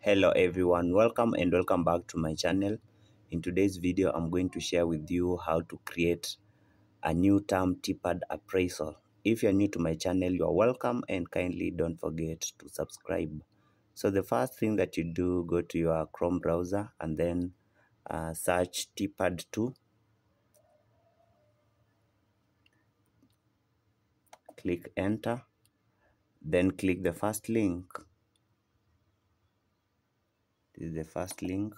Hello everyone, welcome back to my channel. In today's video I'm going to share with you how to create a new term TPAD appraisal. If you're new to my channel, you're welcome, and kindly don't forget to subscribe. So the first thing that you do, go to your Chrome browser and then search TPAD 2. Click enter, then click the first link. This is the first link.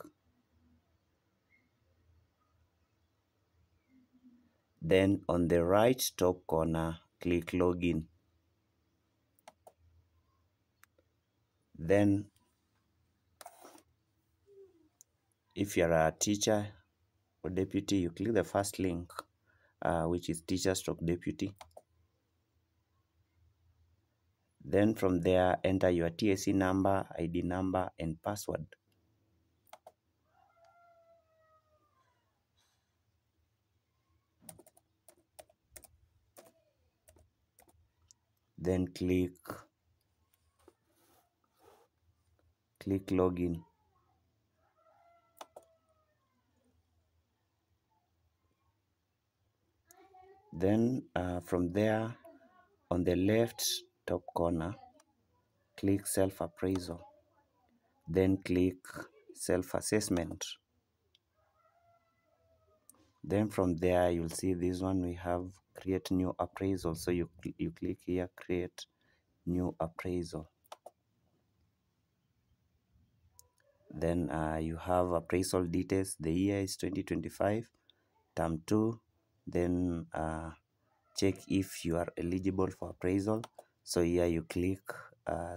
Then on the right top corner, click login. Then if you're a teacher or deputy, you click the first link, which is teacher stroke deputy. Then from there, enter your TSC number, ID number, and password. Then click login. Then from there, on the left top corner, click self-appraisal. Then click self-assessment. Then from there, you'll see this one, we have create new appraisal. So you click here, create new appraisal. Then you have appraisal details. The year is 2025, term 2. Then check if you are eligible for appraisal. So here you click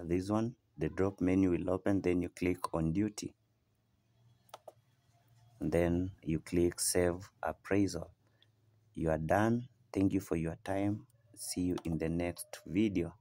this one, the drop menu will open, then you click on duty. And then you click save appraisal. You are done. Thank you for your time. See you in the next video.